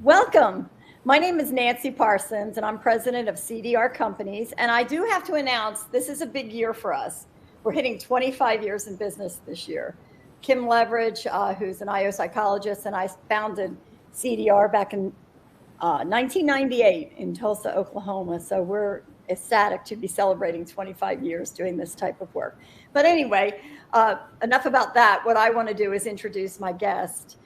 Welcome. My name is Nancy Parsons, and I'm president of CDR Companies. And I do have to announce this is a big year for us. We're hitting 25 years in business this year. Kim Leverage, who's an IO psychologist, and I founded CDR back in 1998 in Tulsa, Oklahoma. So we're ecstatic to be celebrating 25 years doing this type of work. But anyway, enough about that. What I want to do is introduce my guest,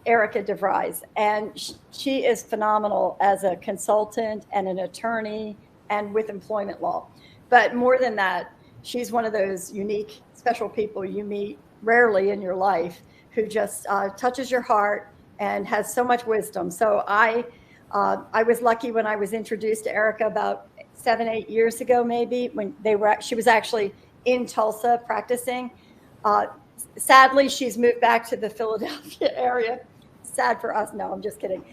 Erica DyReyes, and she is phenomenal as a consultant and an attorney and with employment law. But more than that, she's one of those unique, special people you meet rarely in your life who just touches your heart and has so much wisdom. So I was lucky when I was introduced to Erica about 7-8 years ago, maybe, when she was actually in Tulsa practicing. Sadly, she's moved back to the Philadelphia area. Sad for us. No, I'm just kidding.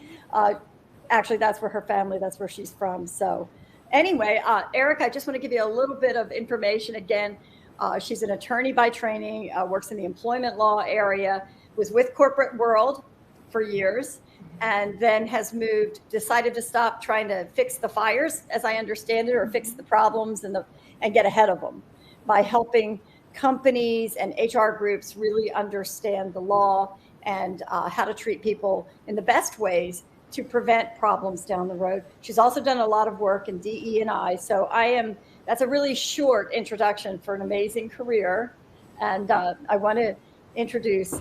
Actually, that's where her family, that's where she's from. So anyway, Erica, I just want to give you a little bit of information. Again, she's an attorney by training, works in the employment law area, was with corporate world for years, and then has decided to stop trying to fix the fires, as I understand it, or fix the problems and get ahead of them by helping companies and HR groups really understand the law and how to treat people in the best ways to prevent problems down the road. She's also done a lot of work in DE&I. So that's a really short introduction for an amazing career. And I want to introduce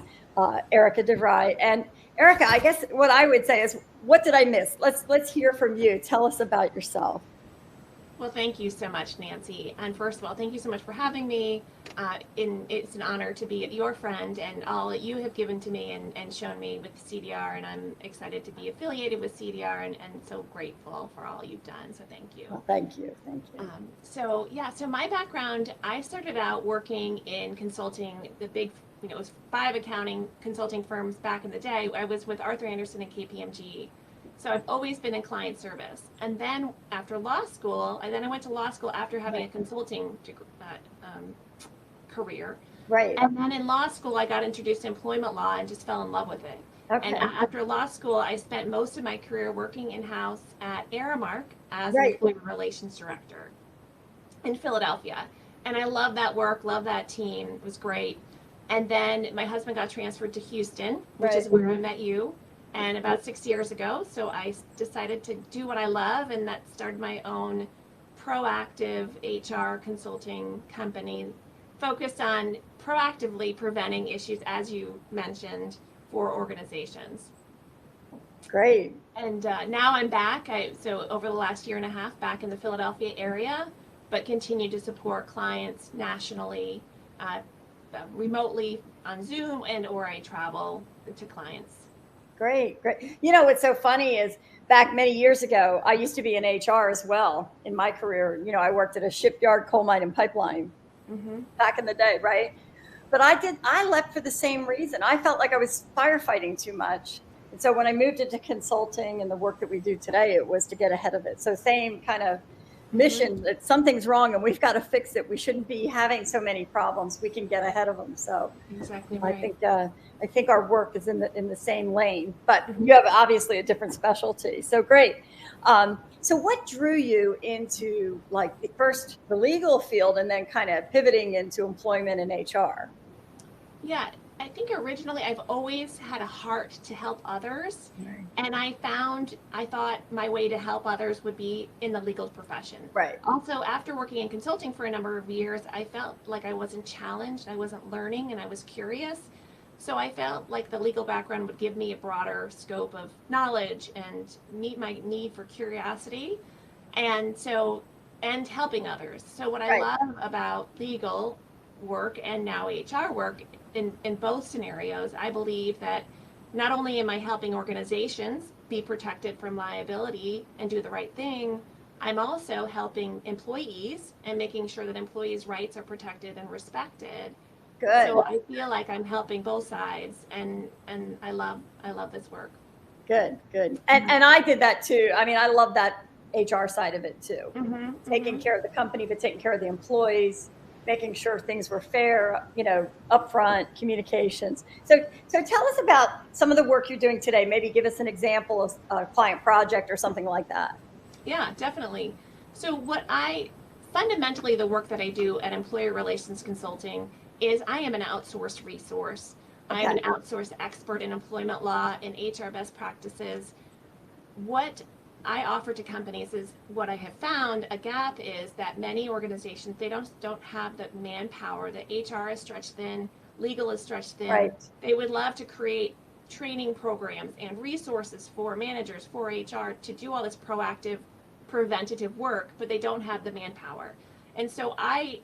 Erica DyReyes. And Erica, I guess what I would say is, what did I miss? Let's hear from you. Tell us about yourself. Well, thank you so much, Nancy. And first of all, thank you so much for having me. It's an honor to be your friend and all that you have given to me and shown me with CDR. And I'm excited to be affiliated with CDR and so grateful for all you've done. So thank you. Well, thank you. Thank you. So my background, I started out working in consulting, the big, it was 5 accounting consulting firms back in the day. I was with Arthur Andersen and KPMG. So I've always been in client service. And then after law school, I went to law school after having a consulting career. Right. And then in law school, I got introduced to employment law and just fell in love with it. Okay. And after law school, I spent most of my career working in-house at Aramark as an employee relations director in Philadelphia. And I love that work, love that team. It was great. And then my husband got transferred to Houston, which is where I met you. And about 6 years ago, so I decided to do what I love, and that started my own proactive HR consulting company focused on proactively preventing issues, as you mentioned, for organizations. Great. And now I'm back. So over the last year and a half, back in the Philadelphia area, but continue to support clients nationally, remotely on Zoom, or I travel to clients. Great. You know, what's so funny is back many years ago, I used to be in HR as well in my career. You know, I worked at a shipyard, coal mine, and pipeline back in the day, right? But I left for the same reason. I felt like I was firefighting too much. And so when I moved into consulting and the work that we do today, it was to get ahead of it. So same kind of mission that something's wrong and we've got to fix it. We shouldn't be having so many problems. We can get ahead of them. So exactly right. I think our work is in the same lane, but you have obviously a different specialty. So great. So what drew you into first the legal field and then kind of pivoting into employment and HR? Yeah, I think originally I've always had a heart to help others. Right. And I thought my way to help others would be in the legal profession. Right. Also, after working in consulting for a number of years, I felt like I wasn't challenged, I wasn't learning, and I was curious. So I felt like the legal background would give me a broader scope of knowledge and meet my need for curiosity and helping others. So what I love about legal work and now HR work in both scenarios, I believe that not only am I helping organizations be protected from liability and do the right thing, I'm also helping employees and making sure that employees' rights are protected and respected. Good. So I feel like I'm helping both sides, and I love this work. Good. And I did that too. I mean, I love that HR side of it too. Taking care of the company, but taking care of the employees, making sure things were fair, upfront communications. So tell us about some of the work you're doing today. Maybe give us an example of a client project or something like that. Yeah, definitely. So fundamentally, the work that I do at Employer Relations Consulting is I am an outsourced resource. I am an outsourced expert in employment law and HR best practices. What I offer to companies is what I have found a gap is that many organizations, they don't have the manpower. The HR is stretched thin, legal is stretched thin. Right. They would love to create training programs and resources for managers, for HR to do all this proactive, preventative work, but they don't have the manpower. And so I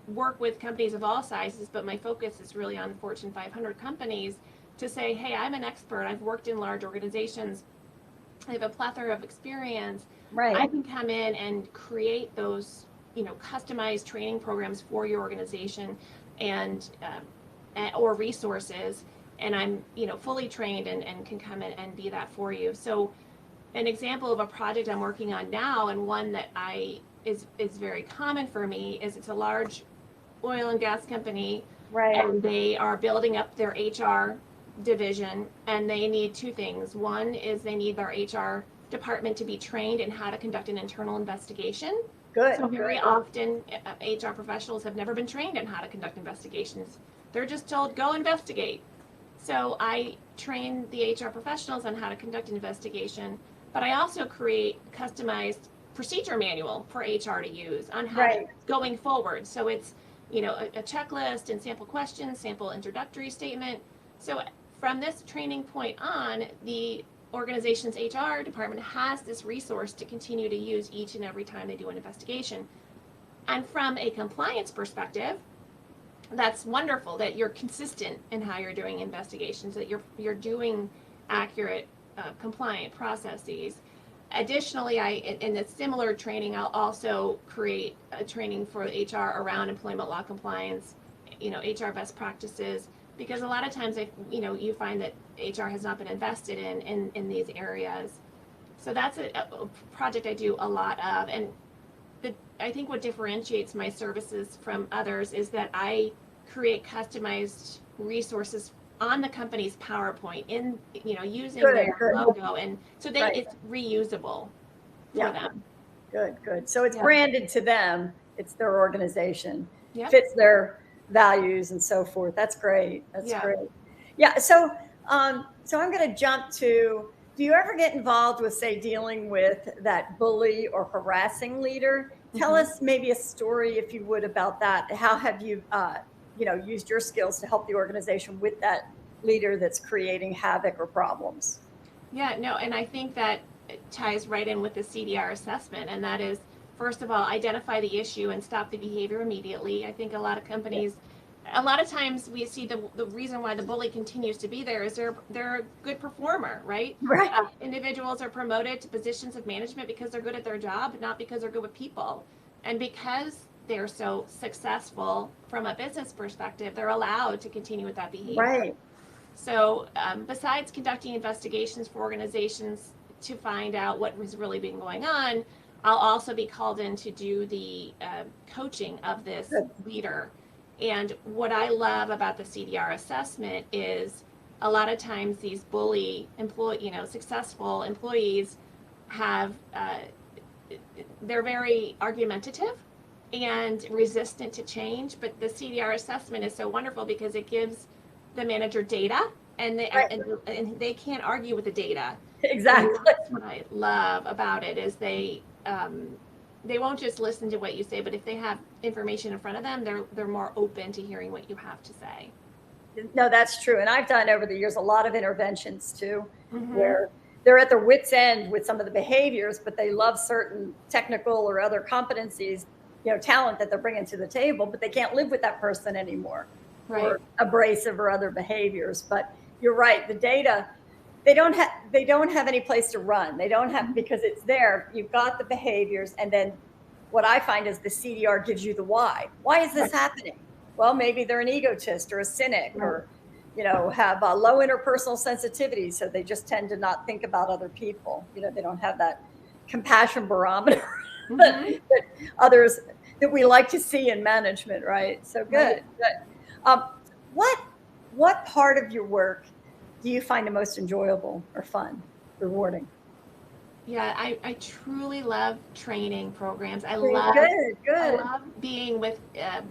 work with companies of all sizes, but my focus is really on Fortune 500 companies to say, hey, I'm an expert. I've worked in large organizations. I have a plethora of experience. Right. I can come in and create those, customized training programs for your organization and or resources. And I'm, fully trained and can come in and be that for you. So an example of a project I'm working on now, and one that is very common for me, is it's a large oil and gas company. Right. And they are building up their HR division, and they need two things. One is they need their HR department to be trained in how to conduct an internal investigation. Good. So very often HR professionals have never been trained in how to conduct investigations. They're just told, go investigate. So I train the HR professionals on how to conduct an investigation, but I also create customized procedure manual for HR to use on how to, going forward. So it's, a checklist and sample questions, sample introductory statement. So from this training point on, the organization's HR department has this resource to continue to use each and every time they do an investigation. And from a compliance perspective, that's wonderful that you're consistent in how you're doing investigations, that you're doing accurate, compliant processes. Additionally, in a similar training, I'll also create a training for HR around employment law compliance, HR best practices, because a lot of times, you find that HR has not been invested in these areas. So that's a project I do a lot of. And I think what differentiates my services from others is that I create customized resources on the company's PowerPoint using their logo, and so it's reusable for them. Good. So it's branded to them. It's their organization. Yep. Fits their values and so forth. That's great. That's great. Yeah. So I'm going to jump to, do you ever get involved with, say, dealing with that bully or harassing leader? Tell us maybe a story, if you would, about that. How have you, used your skills to help the organization with that leader that's creating havoc or problems? Yeah, no, and I think that ties right in with the CDR assessment, and that is, first of all, identify the issue and stop the behavior immediately. I think a lot of companies, a lot of times we see the reason why the bully continues to be there is they're a good performer, right? Right. Individuals are promoted to positions of management because they're good at their job, not because they're good with people. And because they're so successful from a business perspective, they're allowed to continue with that behavior. Right. So besides conducting investigations for organizations to find out what has really been going on, I'll also be called in to do the coaching of this leader. And what I love about the CDR assessment is a lot of times these successful employees have, they're very argumentative and resistant to change, but the CDR assessment is so wonderful because it gives the manager data, and they can't argue with the data. Exactly. And that's what I love about it is they won't just listen to what you say, but if they have information in front of them, they're more open to hearing what you have to say. No, that's true. And I've done over the years a lot of interventions too, where they're at their wits' end with some of the behaviors, but they love certain technical or other competencies, talent that they're bringing to the table, but they can't live with that person anymore, or abrasive or other behaviors. But you're right, the data, they don't have any place to run. They don't have, because it's there. You've got the behaviors, and then what I find is the CDR gives you the why. Why is this happening? Well, maybe they're an egotist or a cynic, or have a low interpersonal sensitivity, so they just tend to not think about other people. They don't have that compassion barometer that that we like to see in management, right? So good, Right. good. What part of your work do you find the most enjoyable or fun, rewarding? Yeah, I truly love training programs. Good, I good. love being with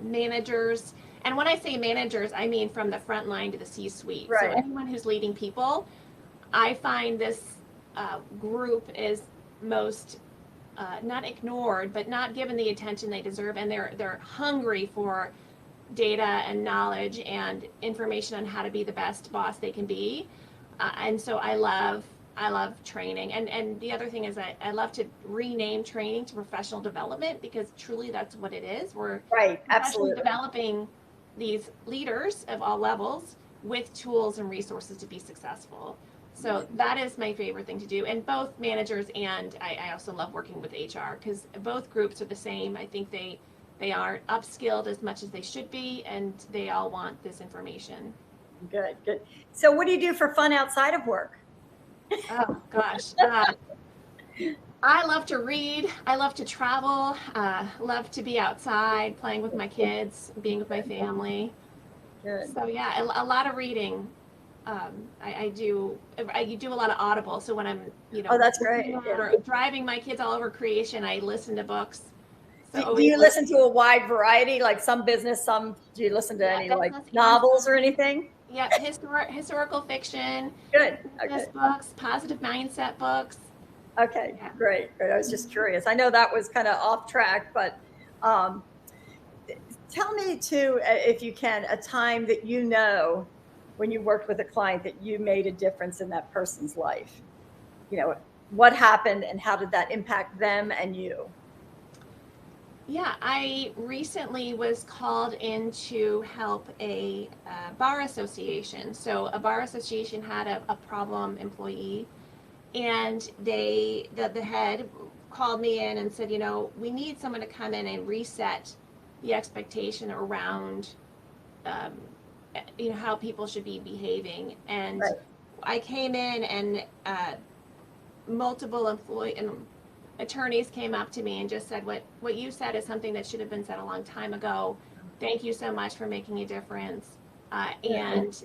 managers. And when I say managers, I mean from the front line to the C-suite. So Right. anyone who's leading people, I find this group is most not ignored, but not given the attention they deserve, and they're hungry for data and knowledge and information on how to be the best boss they can be. And so I love training. And the other thing is I love to rename training to professional development, because truly that's what it is. We're Right, professionally absolutely. developing these leaders of all levels with tools and resources to be successful. So that is my favorite thing to do. And both managers and I also love working with HR, because both groups are the same. I think they aren't upskilled as much as they should be, and they all want this information. Good, good. So what do you do for fun outside of work? Oh gosh. I love to read. I love to travel. Love to be outside, playing with my kids, being with my family. Good. So yeah, a lot of reading. I do. I do a lot of Audible. So when I'm, Oh, that's great. or driving my kids all over creation, I listen to books. So Do you listen to a wide variety, like some business, some, do you listen to any like business and novels or science. anything? Yep, historical fiction, Good. business Okay. books, positive mindset books. Okay. Yeah. Great. Great. I was just curious. I know that was kind of off track, but um, tell me too, if you can, a time that you know when you worked with a client that you made a difference in that person's life. You know, what happened and how did that impact them and you? Yeah, I recently was called in to help a bar association. So a bar association had a problem employee, and the head called me in and said, we need someone to come in and reset the expectation around, um, how people should be behaving. And Right. I came in, and multiple employee and attorneys came up to me and just said, what you said is something that should have been said a long time ago. Thank you so much for making a difference. And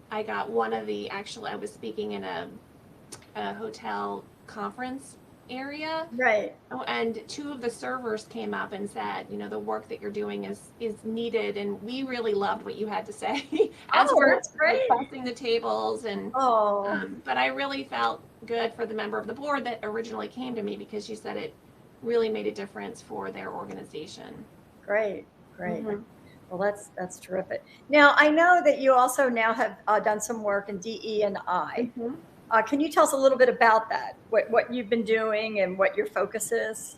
I got I was speaking in a hotel conference area. Right. And two of the servers came up and said, the work that you're doing is needed, and we really loved what you had to say as Oh, we're that's great. bussing the tables. And Oh, but I really felt good for the member of the board that originally came to me, because she said it really made a difference for their organization. great. Great. Mhm. Well, that's terrific. Now, I know that you also now have done some work in DE&I. Mhm. Can you tell us a little bit about that? What you've been doing and what your focus is?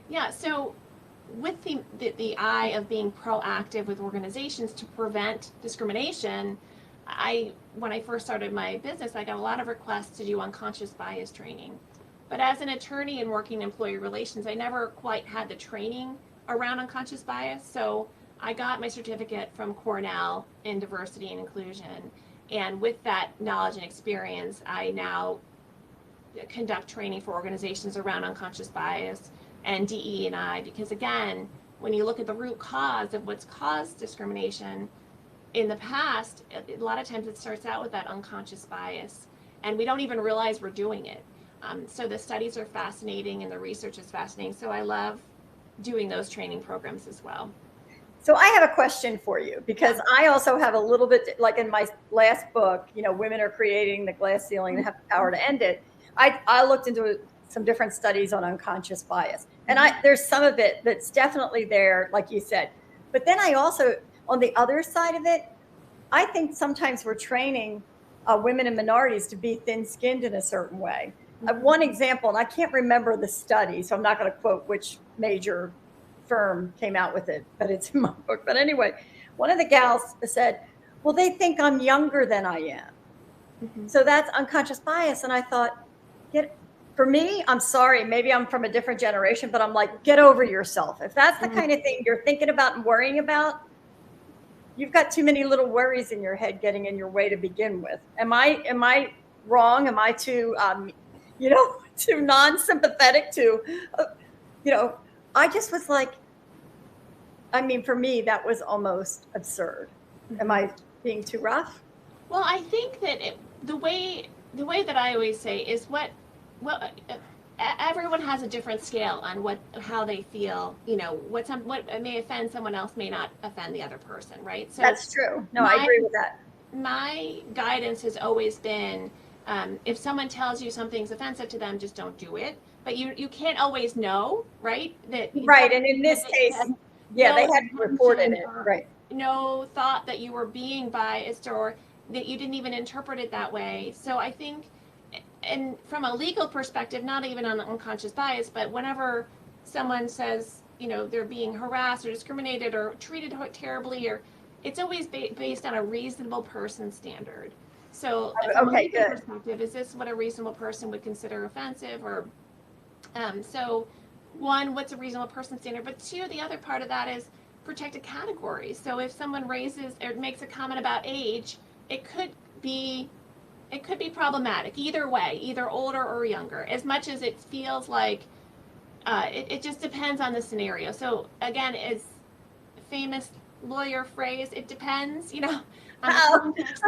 Yeah, so with the eye of being proactive with organizations to prevent discrimination, when I first started my business, I got a lot of requests to do unconscious bias training. But as an attorney and working in employee relations, I never quite had the training around unconscious bias. So I got my certificate from Cornell in diversity and inclusion. And with that knowledge and experience, I now conduct training for organizations around unconscious bias and DE&I, because again, when you look at the root cause of what's caused discrimination in the past, a lot of times it starts out with that unconscious bias, and we don't even realize we're doing it. So the studies are fascinating and the research is fascinating. So I love doing those training programs as well. So I have a question for you, because I also have a little bit, like in my last book, Women Are Creating the Glass Ceiling and Have the Power to End It. I looked into some different studies on unconscious bias, and there's some of it that's definitely there, like you said. But then I also, on the other side of it, I think sometimes we're training women and minorities to be thin-skinned in a certain way. One example, and I can't remember the study, so I'm not going to quote which major firm came out with it, but it's in my book. But anyway, one of the gals said, well, they think I'm younger than I am. Mm-hmm. So that's unconscious bias. And I thought, for me, I'm sorry, maybe I'm from a different generation, but I'm like, get over yourself. If that's the kind of thing you're thinking about and worrying about, you've got too many little worries in your head getting in your way to begin with. Am I wrong? Am I too, too non-sympathetic to, I just was like, I mean, for me, that was almost absurd. Am I being too rough? Well, I think that the way that I always say is everyone has a different scale on how they feel. You know, what may offend someone else may not offend the other person, right? So that's true. No, I agree with that. My guidance has always been, if someone tells you something's offensive to them, just don't do it. But you can't always know, right? Right, and in this case, yeah, they had reported it, right? No thought that you were being biased or that you didn't even interpret it that way. So I think, and from a legal perspective, not even on unconscious bias, but whenever someone says, you know, they're being harassed or discriminated or treated terribly, or it's always based on a reasonable person standard. So from a legal perspective, is this what a reasonable person would consider offensive? Or so one, what's a reasonable person standard? But two, the other part of that is protected categories. So if someone raises or makes a comment about age, it could be problematic either way, either older or younger, as much as it feels like it just depends on the scenario. So again, it's famous lawyer phrase, it depends, you know.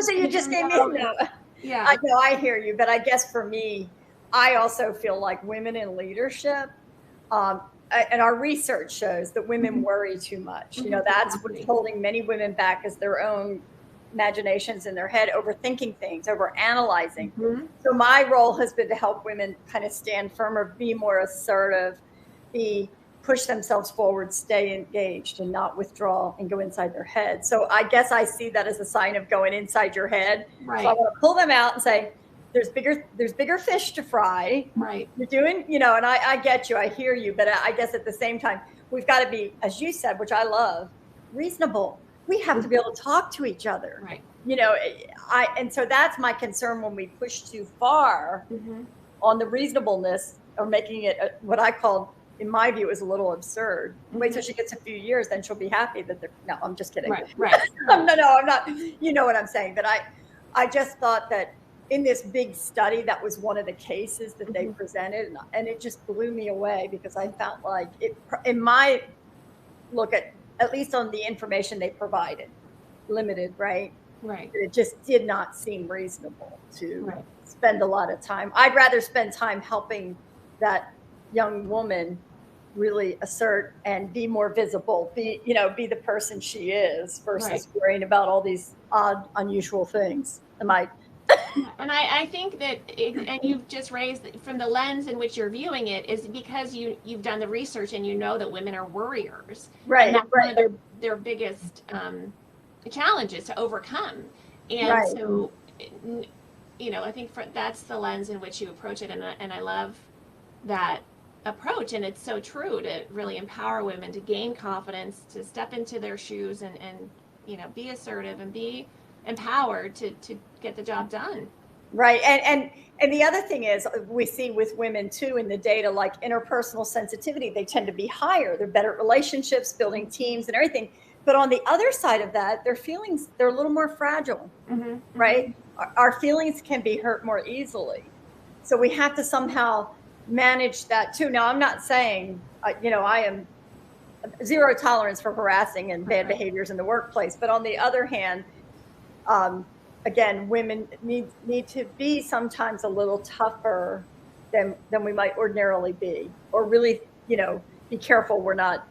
So you just gave me no. Yeah. I know, I hear you, but I guess for me, I also feel like women in leadership, and our research shows that women worry too much. You know, that's what's holding many women back, is their own imaginations in their head, overthinking things, over analyzing. So my role has been to help women kind of stand firmer, be more assertive, push themselves forward, stay engaged, and not withdraw and go inside their head. So I guess I see that as a sign of going inside your head. Right. So I want to pull them out and say, there's bigger fish to fry. Right. You're doing, you know, and I get you, I hear you, but I guess at the same time, we've got to be, as you said, which I love, reasonable. We have to be able to talk to each other. Right. You know, and so that's my concern when we push too far on the reasonableness, or making it what I call, in my view, is a little absurd. Wait till she gets a few years, then she'll be happy that they're, no, I'm just kidding. Right. No, I'm not, you know what I'm saying. But I just thought that in this big study, that was one of the cases that they presented, and it just blew me away, because I felt like it, in my look at least on the information they provided, limited, right? Right. It just did not seem reasonable to spend a lot of time. I'd rather spend time helping that young woman really assert and be more visible, be the person she is, versus worrying about all these odd, unusual things. And I think that, and you've just raised from the lens in which you're viewing it, is because you've done the research and you know that women are worriers. Right. And that's one of their biggest challenges to overcome. And so, you know, I think that's the lens in which you approach it. And I love that approach. And it's so true, to really empower women to gain confidence, to step into their shoes and you know, be assertive and be empowered to get the job done. Right. And the other thing is, we see with women too in the data, like interpersonal sensitivity, they tend to be higher. They're better at relationships, building teams and everything. But on the other side of that, their feelings, they're a little more fragile, right? Our feelings can be hurt more easily. So we have to somehow manage that too. Now, I'm not saying, you know, I am zero tolerance for harassing and bad behaviors in the workplace. But on the other hand, again, women need to be sometimes a little tougher than we might ordinarily be, or really, you know, be careful we're not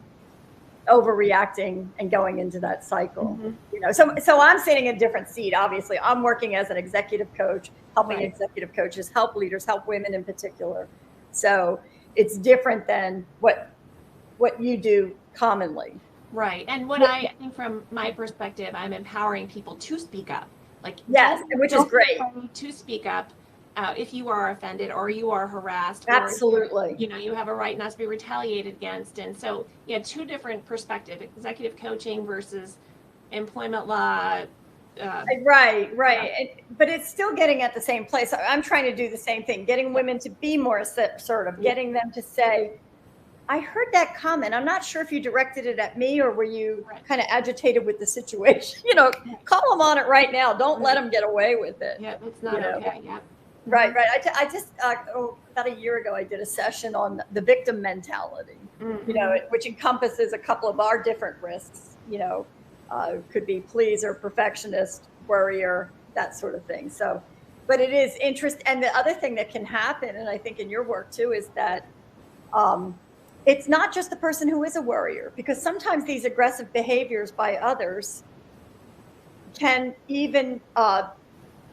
overreacting and going into that cycle. You know, so I'm sitting in a different seat. Obviously, I'm working as an executive coach, helping executive coaches help leaders, help women in particular. So it's different than what you do commonly. Right. And what I think, from my perspective, I'm empowering people to speak up. Like, yes, which is great. To speak up if you are offended or you are harassed. Absolutely. Or, you know, you have a right not to be retaliated against. And so, yeah, two different perspectives: executive coaching versus employment law. Right. But it's still getting at the same place. I'm trying to do the same thing, getting women to be more assertive, getting them to say, I heard that comment. I'm not sure if you directed it at me, or were you kind of agitated with the situation? You know, call them on it right now. Don't let them get away with it. Yeah, it's not okay. Yeah. Right, right. I just about a year ago, I did a session on the victim mentality, which encompasses a couple of our different risks. Could be pleaser, perfectionist, worrier, that sort of thing. So, but it is interest. And the other thing that can happen, and I think in your work too, is that it's not just the person who is a worrier, because sometimes these aggressive behaviors by others can even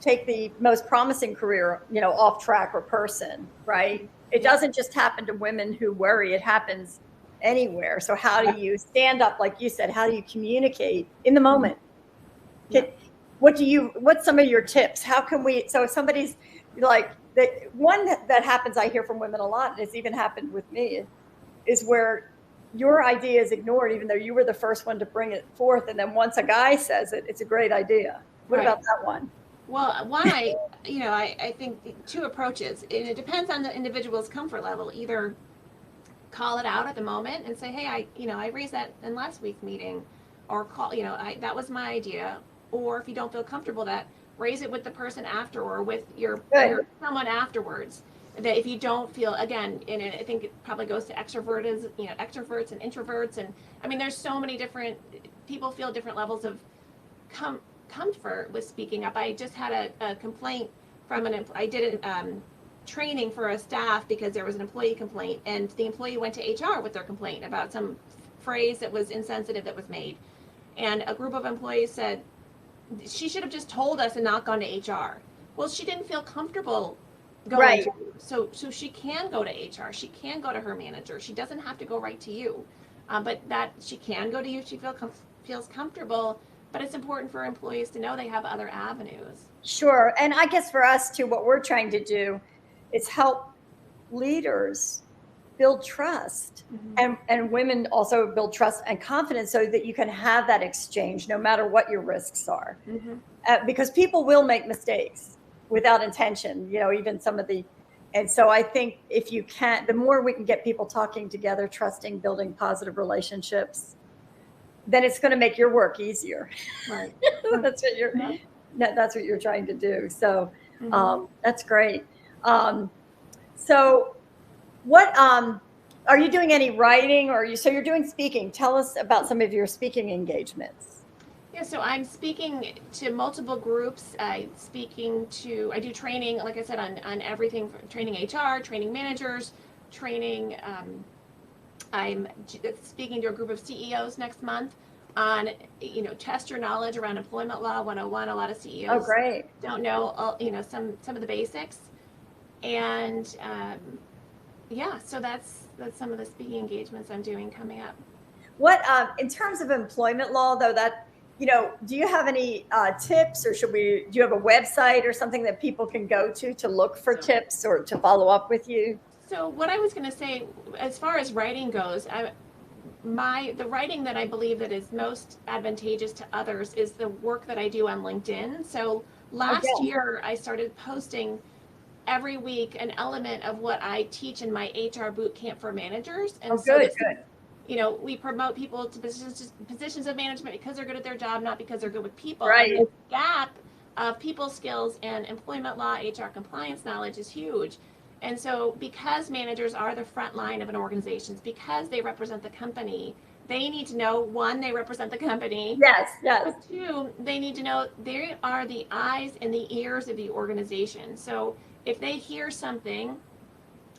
take the most promising career, off track or person, right? It doesn't just happen to women who worry, it happens anywhere. So how do you stand up, like you said, how do you communicate in the moment? What's some of your tips? How can we, so if somebody's like, one that happens, I hear from women a lot, and it's even happened with me, is where your idea is ignored, even though you were the first one to bring it forth. And then once a guy says it, it's a great idea. What about that one? Well, one, I think two approaches, and it depends on the individual's comfort level. Either call it out at the moment and say, hey, I raised that in last week's meeting, or call, that was my idea. Or if you don't feel comfortable, that raise it with the person after, or with your someone afterwards. That if you don't feel, again, and I think it probably goes to extroverts and introverts, and I mean, there's so many different people feel different levels of comfort with speaking up. I just had a complaint from I did training for a staff because there was an employee complaint, and the employee went to HR with their complaint about some phrase that was insensitive that was made, and a group of employees said she should have just told us and not gone to HR. Well, she didn't feel comfortable going to, so she can go to HR, she can go to her manager, she doesn't have to go right to you, but that she can go to you, she feels comfortable. But it's important for employees to know they have other avenues. Sure. And I guess for us too, what we're trying to do is help leaders build trust, and women also build trust and confidence, so that you can have that exchange no matter what your risks are. Because people will make mistakes without intention, even some of the, and so I think if you can, the more we can get people talking together, trusting, building positive relationships, then it's going to make your work easier. Right. That's what you're trying to do. So that's great. So what are you doing any writing, or so you're doing speaking? Tell us about some of your speaking engagements. Yeah, so I'm speaking to multiple groups. I do training, like I said, on everything from training HR, training managers, training. I'm speaking to a group of CEOs next month on, test your knowledge around employment law 101. A lot of CEOs don't know, some of the basics. And so that's some of the speaking engagements I'm doing coming up. What, in terms of employment law though, that, do you have any tips, or do you have a website or something that people can go to look for tips or to follow up with you? So what I was going to say, as far as writing goes, the writing that I believe that is most advantageous to others is the work that I do on LinkedIn. So last year I started posting every week an element of what I teach in my HR boot camp for managers. And good. We promote people to positions of management because they're good at their job, not because they're good with people. Right. And the gap of people skills and employment law, HR compliance knowledge is huge. And so because managers are the front line of an organization, because they represent the company, they need to know, one, they represent the company. Yes. But two, they need to know they are the eyes and the ears of the organization. So if they hear something,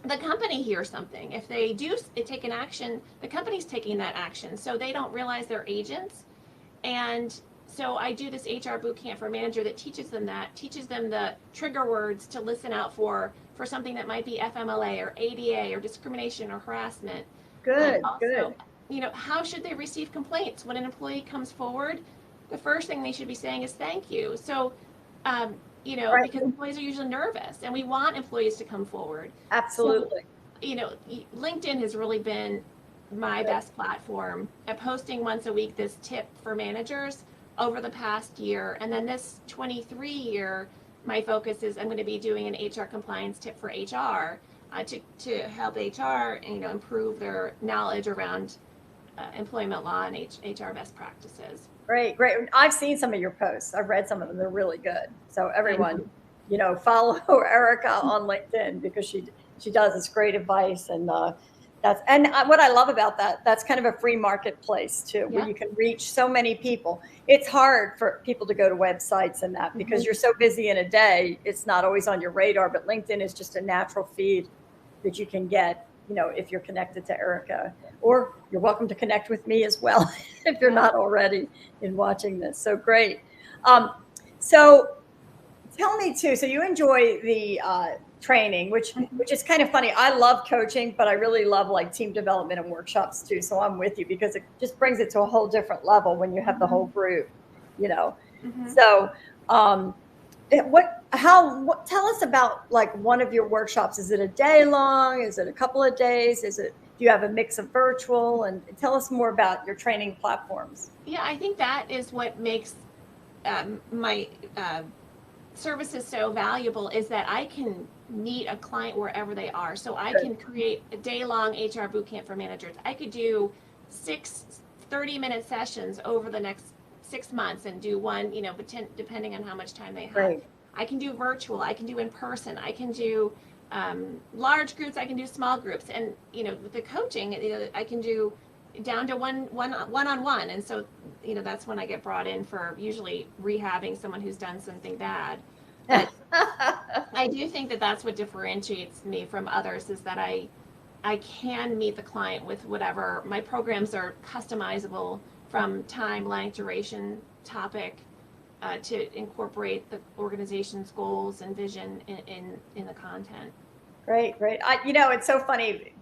the company hears something. If they do take an action, the company's taking that action. So they don't realize they're agents. And so I do this HR boot camp for manager that teaches them the trigger words to listen out for something that might be FMLA or ADA or discrimination or harassment. Good. How should they receive complaints? When an employee comes forward, the first thing they should be saying is thank you. So, because employees are usually nervous, and we want employees to come forward. Absolutely. So, LinkedIn has really been my best platform at posting once a week this tip for managers over the past year. And then this 23 year, my focus is I'm going to be doing an HR compliance tip for HR to help HR, improve their knowledge around employment law and HR best practices. Great. I've seen some of your posts. I've read some of them. They're really good. So everyone, follow Erica on LinkedIn because she does this great advice. And what I love about that's kind of a free marketplace too, where you can reach so many people. It's hard for people to go to websites and that because you're so busy in a day, it's not always on your radar, but LinkedIn is just a natural feed that you can get, if you're connected to Erica, or you're welcome to connect with me as well if you're not already in watching this. So great. So tell me too, so you enjoy the training, which is kind of funny. I love coaching, but I really love like team development and workshops too. So I'm with you because it just brings it to a whole different level when you have the whole group, So tell us about like one of your workshops. Is it a day long? Is it a couple of days? Do you have a mix of virtual? And tell us more about your training platforms. Yeah, I think that is what makes my services so valuable, is that I can meet a client wherever they are. So I can create a day-long HR bootcamp for managers. I could do 6 30-minute sessions over the next 6 months and do one, depending on how much time they have. Right. I can do virtual, I can do in person, I can do large groups, I can do small groups. And, with the coaching, I can do down to one-on-one. And so, that's when I get brought in for usually rehabbing someone who's done something bad. But I do think that that's what differentiates me from others, is that I can meet the client with whatever. My programs are customizable from time, length, duration, topic, to incorporate the organization's goals and vision in the content. Great. It's so funny.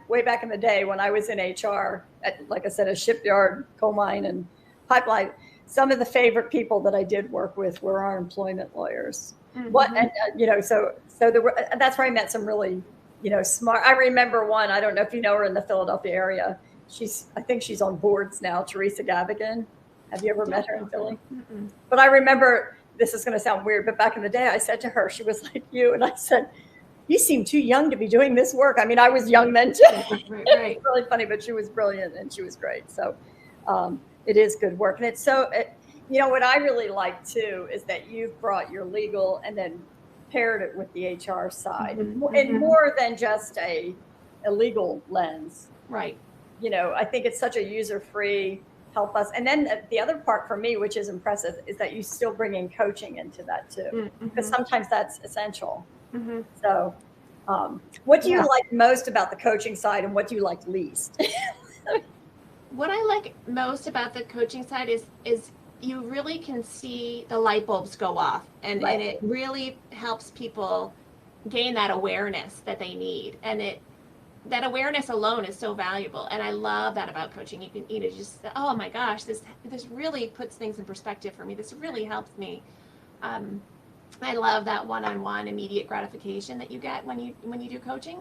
Way back in the day when I was in HR, like I said, a shipyard, coal mine, and pipeline, some of the favorite people that I did work with were our employment lawyers. That's where I met some really, smart. I remember one. I don't know if you know her in the Philadelphia area. I think she's on boards now. Teresa Gavigan. Have you ever met her in Philly? Mm-mm. But I remember, this is going to sound weird, but back in the day, I said to her, she was like you, and I said, "You seem too young to be doing this work." I mean, I was young then too. Right. It's really funny, but she was brilliant and she was great. So it is good work. And it's what I really like too is that you've brought your legal and then paired it with the HR side, and more than just a legal lens. Right. I think it's such a user-free, help us. And then the other part for me, which is impressive, is that you still bring in coaching into that too, because sometimes that's essential. So what do you like most about the coaching side, and what do you like least? What I like most about the coaching side is you really can see the light bulbs go off, and it really helps people gain that awareness that they need. And that awareness alone is so valuable. And I love that about coaching. You can just, oh my gosh, this really puts things in perspective for me. This really helps me. I love that one-on-one immediate gratification that you get when you do coaching.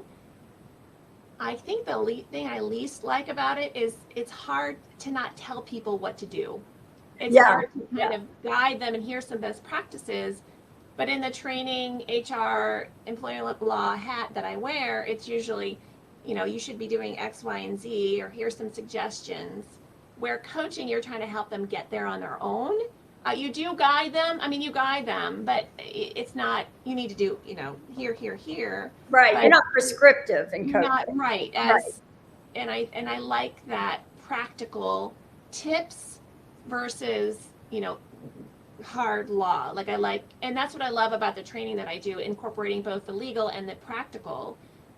I think the thing I least like about it is it's hard to not tell people what to do. It's hard to kind of guide them, and here's some best practices. But in the training, HR, employer law hat that I wear, it's usually, you should be doing X, Y, and Z, or here's some suggestions. Where coaching, you're trying to help them get there on their own. You do guide them. I mean, you guide them, but it's not, you need to do, here. Right. You're not prescriptive in coaching. Not right. And I like that practical tips versus, hard law. And that's what I love about the training that I do, incorporating both the legal and the practical,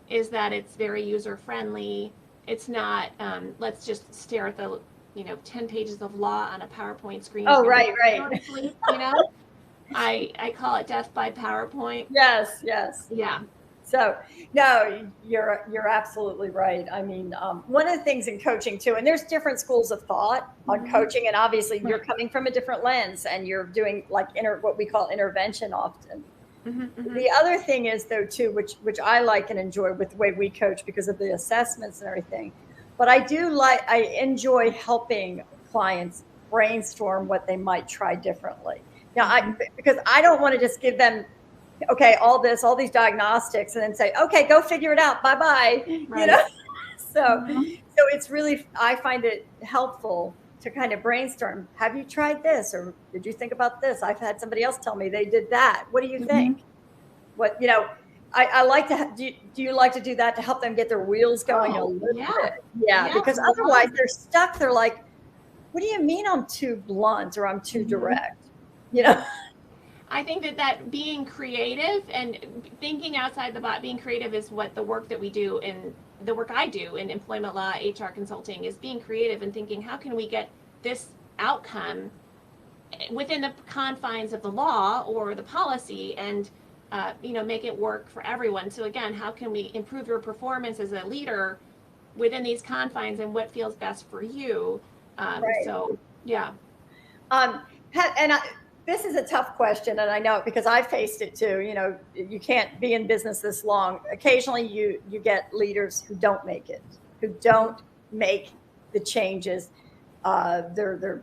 is that it's very user friendly. It's not, let's just stare at the 10 pages of law on a PowerPoint screen. Oh, right. Sleep, I call it death by PowerPoint. Yes. Yeah. So, no, you're absolutely right. I mean, one of the things in coaching too, and there's different schools of thought on coaching, and obviously you're coming from a different lens, and you're doing like what we call intervention often. The other thing is though too, which I like and enjoy with the way we coach because of the assessments and everything. But I enjoy helping clients brainstorm what they might try differently. Now, because I don't want to just give them, okay, all these diagnostics, and then say, okay, go figure it out. Bye-bye. Right. So it's really, I find it helpful to kind of brainstorm. Have you tried this? Or did you think about this? I've had somebody else tell me they did that. What do you think? What, I like to, do you like to do that to help them get their wheels going a little bit? Yeah, because otherwise they're stuck. They're like, what do you mean I'm too blunt or I'm too direct? I think that being creative and thinking outside the box, being creative is what the work that we do in the work I do in employment law, HR consulting, is being creative and thinking, how can we get this outcome within the confines of the law or the policy and make it work for everyone. So again, how can we improve your performance as a leader within these confines and what feels best for you? So yeah. This is a tough question, and I know it because I faced it too. You can't be in business this long. Occasionally you get leaders who don't make it, who don't make the changes. They're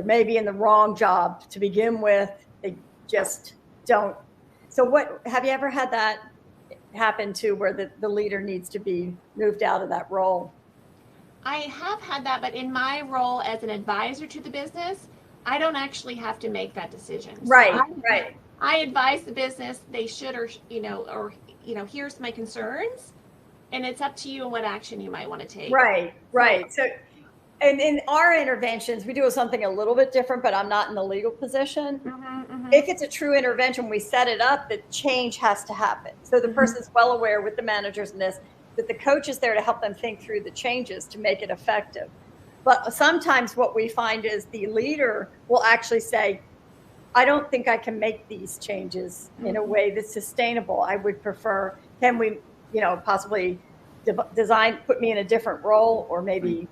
maybe in the wrong job to begin with. They just don't. So what, have you ever had that happen too, where the leader needs to be moved out of that role? I have had that, but in my role as an advisor to the business, I don't actually have to make that decision. Right, so right. I advise the business they should, or here's my concerns, and it's up to you and what action you might want to take. Right, right. So, and in our interventions, we do something a little bit different, but I'm not in the legal position. If it's a true intervention, we set it up that change has to happen. So the person's well aware with the managers in this, that the coach is there to help them think through the changes to make it effective. But sometimes what we find is the leader will actually say, I don't think I can make these changes in a way that's sustainable. I would prefer, can we, possibly put me in a different role, or maybe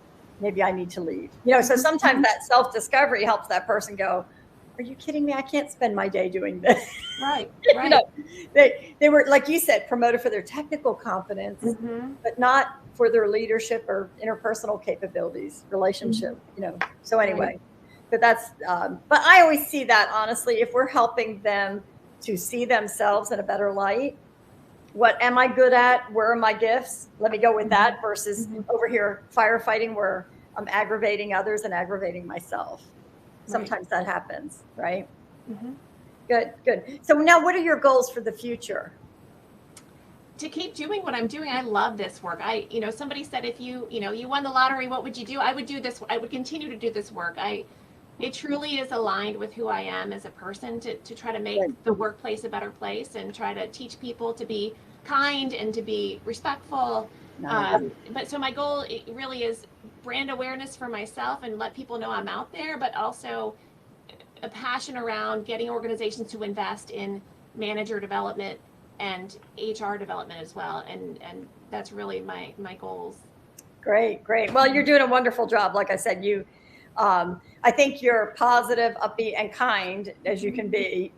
I need to leave. So sometimes that self-discovery helps that person go, are you kidding me? I can't spend my day doing this. Right. They were, like you said, promoted for their technical competence, but not for their leadership or interpersonal capabilities, relationship, So anyway, but that's, but I always see that, honestly, if we're helping them to see themselves in a better light, what am I good at? Where are my gifts? Let me go with that versus over here firefighting where I'm aggravating others and aggravating myself. Sometimes that happens, right? Good. So now what are your goals for the future? To keep doing what I'm doing. I love this work. Somebody said, if you won the lottery, what would you do? I would do this. I would continue to do this work. It truly is aligned with who I am as a person to try to make the workplace a better place and try to teach people to be kind and to be respectful. But so my goal really is brand awareness for myself and let people know I'm out there, but also a passion around getting organizations to invest in manager development and HR development as well. And that's really my goals. Great. Well, you're doing a wonderful job. Like I said, I think you're positive, upbeat, and kind as you can be,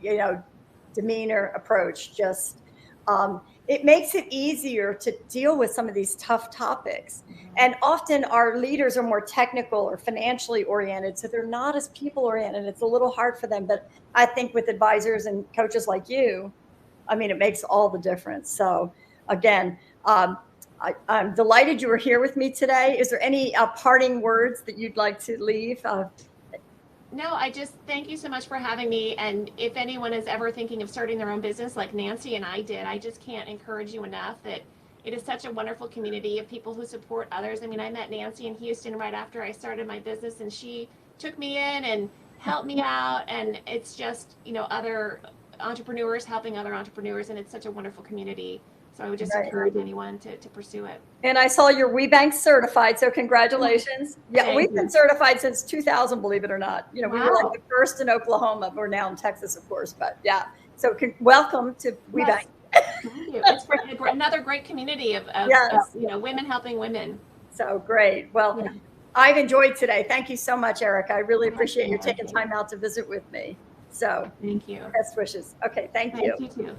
demeanor, approach, just, it makes it easier to deal with some of these tough topics. And often our leaders are more technical or financially oriented, so they're not as people oriented. It's a little hard for them, but I think with advisors and coaches like you, it makes all the difference. So again, I'm delighted you were here with me today. Is there any parting words that you'd like to leave? No, I just thank you so much for having me. And if anyone is ever thinking of starting their own business like Nancy and I did, I just can't encourage you enough that it is such a wonderful community of people who support others. I met Nancy in Houston right after I started my business, and she took me in and helped me out. And it's just, other entrepreneurs helping other entrepreneurs, and it's such a wonderful community. So I would just encourage anyone to pursue it. And I saw you're WeBank certified, so congratulations. Yeah, we've been certified since 2000, believe it or not. We were like the first in Oklahoma. We're now in Texas, of course, but yeah. So welcome to WeBank. Thank you. It's another great community of women helping women. So great. Well, I've enjoyed today. Thank you so much, Erica. I really appreciate you taking time out to visit with me. So thank you. Best wishes. Okay, thank you. You too.